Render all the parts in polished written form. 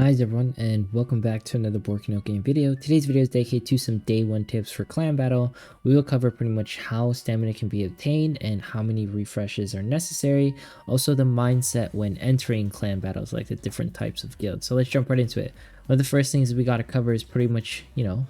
Hi everyone, and welcome back to another Borkino game video. Today's video is dedicated to some day 1 tips for clan battle. We will cover pretty much how stamina can be obtained and how many refreshes are necessary. Also the mindset when entering clan battles, like the different types of guilds. So let's jump right into it. One of the first things we got to cover is pretty much,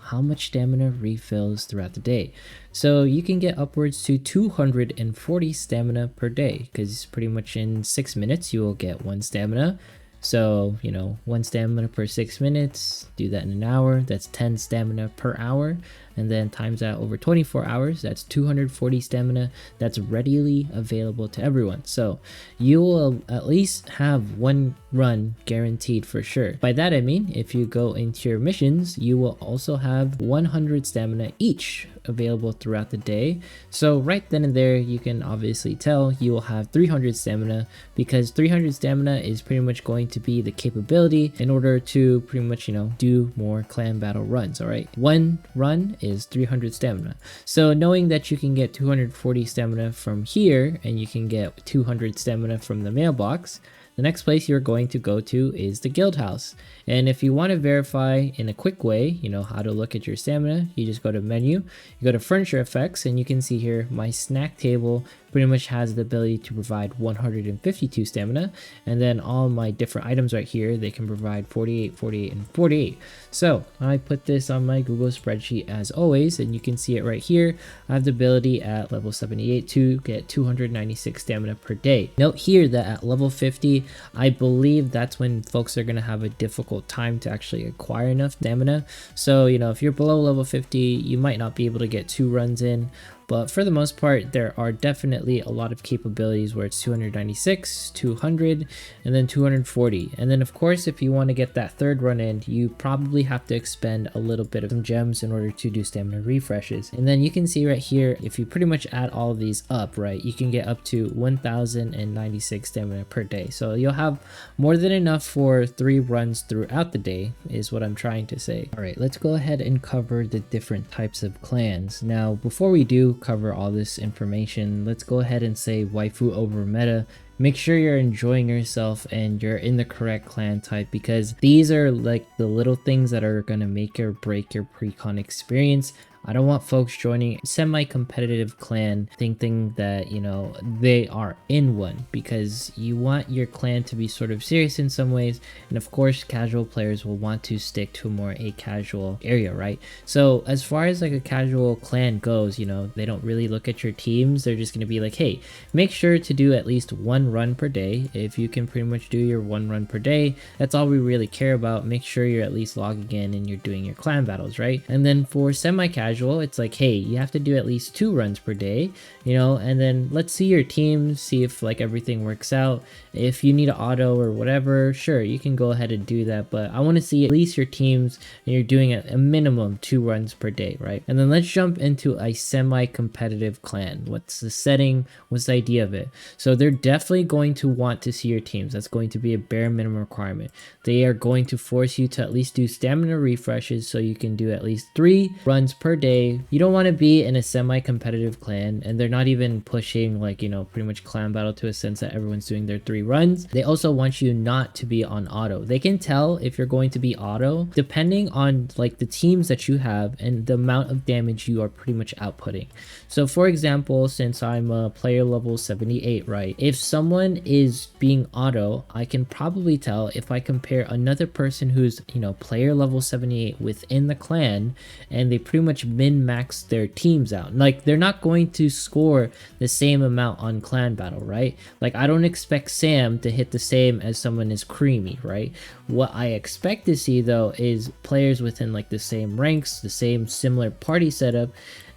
how much stamina refills throughout the day. So you can get upwards to 240 stamina per day, because pretty much in 6 minutes you will get 1 stamina. So, 1 stamina per 6 minutes, do that in an hour, that's 10 stamina per hour, and then times that over 24 hours, that's 240 stamina that's readily available to everyone. So you will at least have 1 run guaranteed for sure. By that I mean, if you go into your missions, you will also have 100 stamina each available throughout the day. So right then and there, you can obviously tell you will have 300 stamina, because 300 stamina is pretty much going to be the capability in order to pretty much, do more clan battle runs. All right, 1 run is 300 stamina. So knowing that you can get 240 stamina from here and you can get 200 stamina from the mailbox, the next place you're going to go to is the guild house. And if you want to verify in a quick way, how to look at your stamina, you just go to menu, you go to furniture effects, and you can see here my snack table pretty much has the ability to provide 152 stamina, and then all my different items right here, they can provide 48, 48, and 48. So I put this on my Google spreadsheet as always, and you can see it right here. I have the ability at level 78 to get 296 stamina per day. Note here that at level 50, I believe that's when folks are going to have a difficult time to actually acquire enough stamina. So, if you're below level 50, you might not be able to get 2 runs in. But for the most part, there are definitely a lot of capabilities where it's 296, 200, and then 240. And then of course, if you want to get that 3rd run in, you probably have to expend a little bit of some gems in order to do stamina refreshes. And then you can see right here, if you pretty much add all of these up, right, you can get up to 1096 stamina per day. So you'll have more than enough for 3 runs throughout the day, is what I'm trying to say. All right, let's go ahead and cover the different types of clans. Now, before we do cover all this information, let's go ahead and say waifu over meta. Make sure you're enjoying yourself and you're in the correct clan type, because these are like the little things that are going to make or break your Priconne experience. I don't want folks joining semi-competitive clan thinking that, they are in one, because you want your clan to be sort of serious in some ways. And of course, casual players will want to stick to more a casual area, right? So as far as like a casual clan goes, they don't really look at your teams. They're just going to be like, hey, make sure to do at least 1 run per day. If you can pretty much do your 1 run per day, that's all we really care about. Make sure you're at least logging in and you're doing your clan battles, right? And then for semi-casual, it's like, hey, you have to do at least 2 runs per day, and then let's see your team, see if like everything works out. If you need an auto or whatever, sure, you can go ahead and do that, but I want to see at least your teams and you're doing a minimum 2 runs per day, right? And then let's jump into a semi-competitive clan. What's the setting? What's the idea of it? So they're definitely going to want to see your teams. That's going to be a bare minimum requirement. They are going to force you to at least do stamina refreshes, so you can do at least 3 runs per day. You don't want to be in a semi-competitive clan, and they're not even pushing like, pretty much clan battle to a sense that everyone's doing their 3 runs. They also want you not to be on auto. They can tell if you're going to be auto depending on like the teams that you have and the amount of damage you are pretty much outputting. So for example, since I'm a player level 78, right, if someone is being auto, I can probably tell if I compare another person who's, player level 78 within the clan, and they pretty much min-max their teams out. Like, they're not going to score the same amount on clan battle, right? Like, I don't expect Sam to hit the same as someone as Creamy, right? What I expect to see though is players within like the same ranks, the same similar party setup,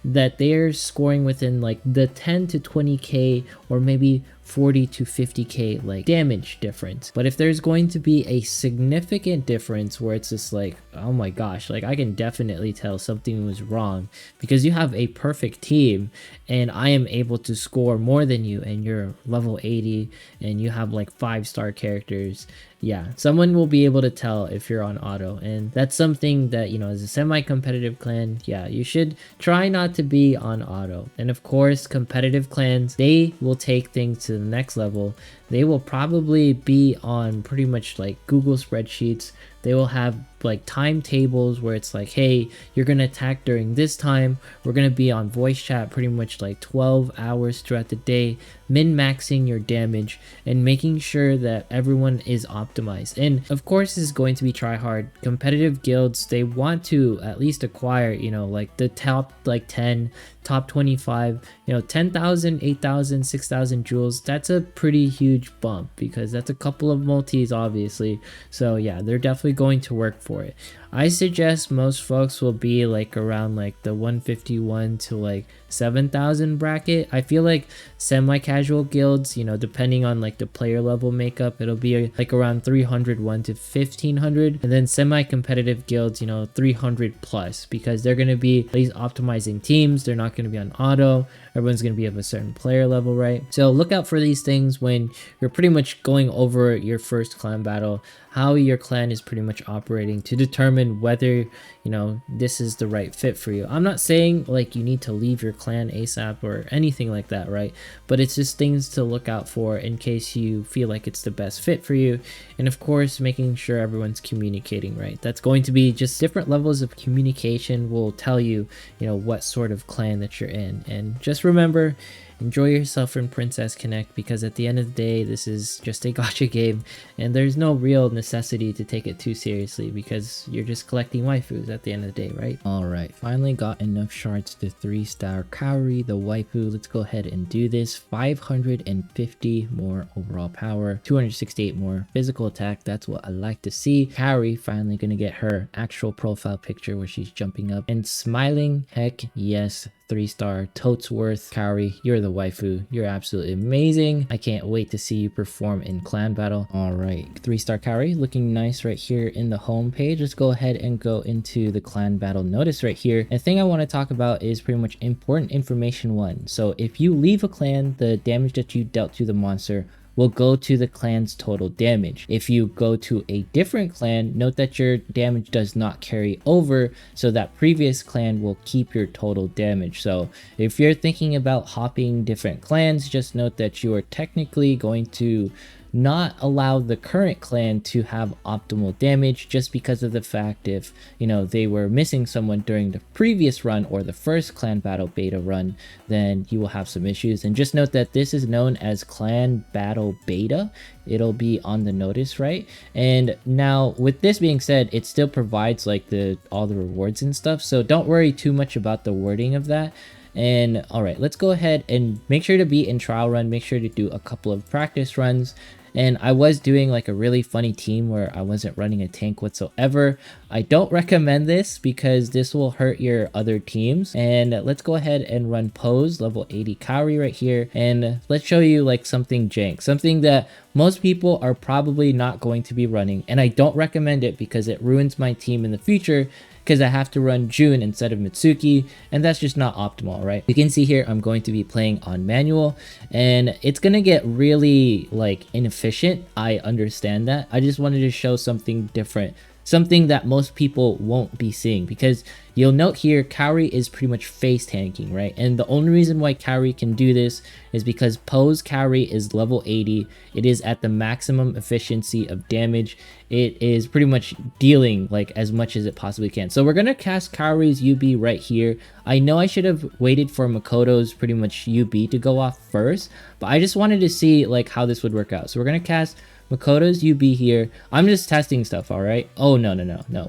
that they're scoring within like the 10 to 20k or maybe 40 to 50k like damage difference. But if there's going to be a significant difference where it's just like, oh my gosh, like I can definitely tell something was wrong, because you have a perfect team and I am able to score more than you and you're level 80 and you have like 5-star characters, yeah, someone will be able to tell if you're on auto. And that's something that, as a semi-competitive clan, yeah, you should try not to be on auto. And of course, competitive clans, they will take things to the next level. They will probably be on pretty much like Google spreadsheets, they will have like timetables where it's like, hey, you're gonna attack during this time, we're gonna be on voice chat pretty much like 12 hours throughout the day, min-maxing your damage and making sure that everyone is optimized. And of course this is going to be try hard. Competitive guilds, they want to at least acquire, you know, like the top like 10, top 25, you know, 10,000, 8,000, 6,000 jewels. That's a pretty huge bump because that's a couple of multis obviously. So yeah, they're definitely going to work for it. I suggest most folks will be like around like the 151 to like 7,000 bracket. I feel like semi-casual guilds, you know, depending on like the player level makeup, it'll be like around 301 to 1500, and then semi-competitive guilds, you know, 300 plus, because they're going to be at least optimizing teams. They're not going to be on auto. Everyone's going to be of a certain player level, right? So look out for these things when you're pretty much going over your first clan battle, how your clan is pretty much operating, to determine whether, you know, this is the right fit for you. I'm not saying like you need to leave your clan ASAP or anything like that, right? But it's just things to look out for in case you feel like it's the best fit for you. And of course, making sure everyone's communicating right. That's going to be just different levels of communication will tell you, you know, what sort of clan that you're in. And just remember, enjoy yourself in Princess Connect, because at the end of the day, this is just a gacha game and there's no real necessity to take it too seriously because you're just collecting waifus at the end of the day, right? Alright, finally got enough shards to 3-star Kaori, the waifu. Let's go ahead and do this. 550 more overall power, 268 more physical attack. That's what I like to see. Kaori finally gonna get her actual profile picture where she's jumping up and smiling. Heck yes. 3-star totes worth. Kaori, you're the waifu. You're absolutely amazing. I can't wait to see you perform in clan battle. All right, 3-star Kaori looking nice right here in the home page. Let's go ahead and go into the clan battle notice right here. The thing I want to talk about is pretty much important information 1. So if you leave a clan, the damage that you dealt to the monster will go to the clan's total damage. If you go to a different clan, note that your damage does not carry over, so that previous clan will keep your total damage. So if you're thinking about hopping different clans, just note that you are technically going to not allow the current clan to have optimal damage, just because of the fact if, you know, they were missing someone during the previous run or the first clan battle beta run, then you will have some issues. And just note that this is known as clan battle beta. It'll be on the notice, right? And now with this being said, it still provides like all the rewards and stuff, so don't worry too much about the wording of that. And all right, let's go ahead and make sure to be in trial run, make sure to do a couple of practice runs. And I was doing like a really funny team where I wasn't running a tank whatsoever. I don't recommend this because this will hurt your other teams. And let's go ahead and run pose level 80 Kaori right here. And let's show you like something jank, something that most people are probably not going to be running. And I don't recommend it because it ruins my team in the future, because I have to run June instead of Mitsuki, and that's just not optimal, right? You can see here I'm going to be playing on manual, and it's gonna get really like inefficient. I understand that. I just wanted to show something different, something that most people won't be seeing, because you'll note here Kaori is pretty much face tanking, right? And the only reason why Kaori can do this is because pose Kaori is level 80. It is at the maximum efficiency of damage. It is pretty much dealing like as much as it possibly can. So we're gonna cast Kaori's UB right here. I know I should have waited for Makoto's pretty much UB to go off first, but I just wanted to see like how this would work out. So we're gonna cast Makoto's UB here. I'm just testing stuff, all right? Oh, no.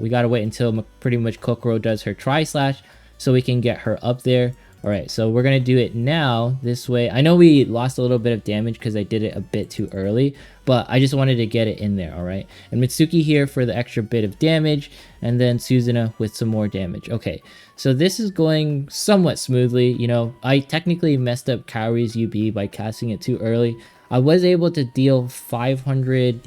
We gotta wait until pretty much Kokoro does her tri-slash so we can get her up there. All right, so we're gonna do it now this way. I know we lost a little bit of damage because I did it a bit too early, but I just wanted to get it in there, all right? And Mitsuki here for the extra bit of damage, and then Suzuna with some more damage. Okay, so this is going somewhat smoothly. You know, I technically messed up Kaori's UB by casting it too early. I was able to deal 500,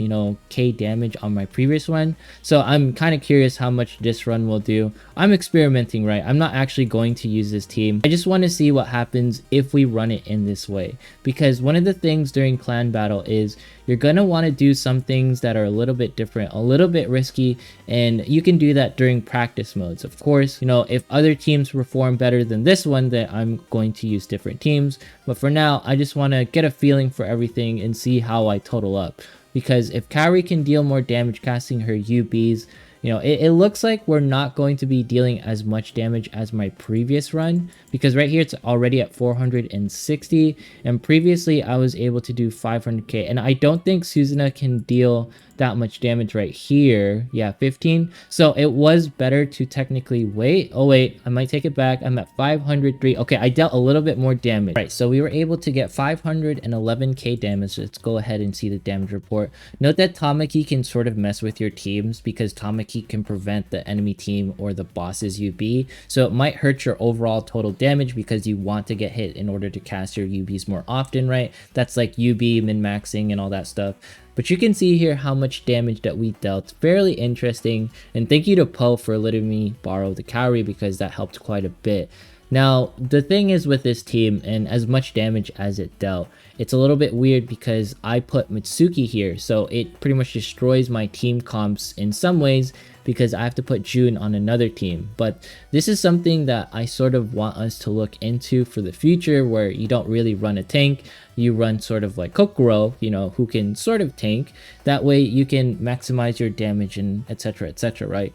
K damage on my previous one. So I'm kind of curious how much this run will do. I'm experimenting, right? I'm not actually going to use this team. I just want to see what happens if we run it in this way. Because one of the things during clan battle is you're going to want to do some things that are a little bit different, a little bit risky, and you can do that during practice modes. Of course, if other teams perform better than this one, then I'm going to use different teams. But for now, I just want to get a feeling for everything and see how I total up. because if Kaori can deal more damage casting her UBs, you know, it looks like we're not going to be dealing as much damage as my previous run, because right here it's already at 460, and previously I was able to do 500k, and I don't think Susanna can deal that much damage right here. Yeah, 15. So it was better to technically wait. Oh wait, I might take it back. I'm at 503. Okay, I dealt a little bit more damage. Right, so we were able to get 511k damage. Let's go ahead and see the damage report. Note that Tamaki can sort of mess with your teams, because Tamaki can prevent the enemy team or the boss's UB. So it might hurt your overall total damage because you want to get hit in order to cast your UBs more often, right? That's like UB min-maxing and all that stuff. But you can see here how much damage that we dealt. Fairly interesting. And thank you to Poe for letting me borrow the Kaori, because that helped quite a bit. Now, the thing is with this team, and as much damage as it dealt, it's a little bit weird because I put Mitsuki here. So it pretty much destroys my team comps in some ways, because I have to put June on another team. But this is something that I sort of want us to look into for the future, where you don't really run a tank, you run sort of like Kokoro, you know, who can sort of tank. That way you can maximize your damage and etc, right?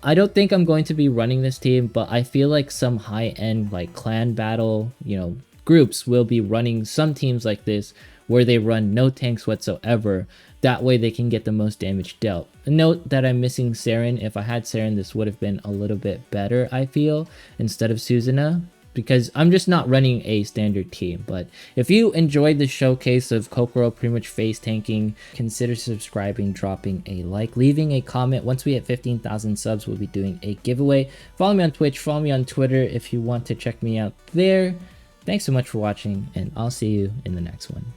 I don't think I'm going to be running this team, but I feel like some high-end like clan battle, you know, groups will be running some teams like this, where they run no tanks whatsoever. That way they can get the most damage dealt. Note that I'm missing Saren. If I had Saren, this would have been a little bit better, I feel, instead of Susanna, because I'm just not running a standard team. But if you enjoyed the showcase of Kokoro pretty much face tanking, consider subscribing, dropping a like, leaving a comment. Once we hit 15,000 subs, we'll be doing a giveaway. Follow me on Twitch, follow me on Twitter if you want to check me out there. Thanks so much for watching, and I'll see you in the next one.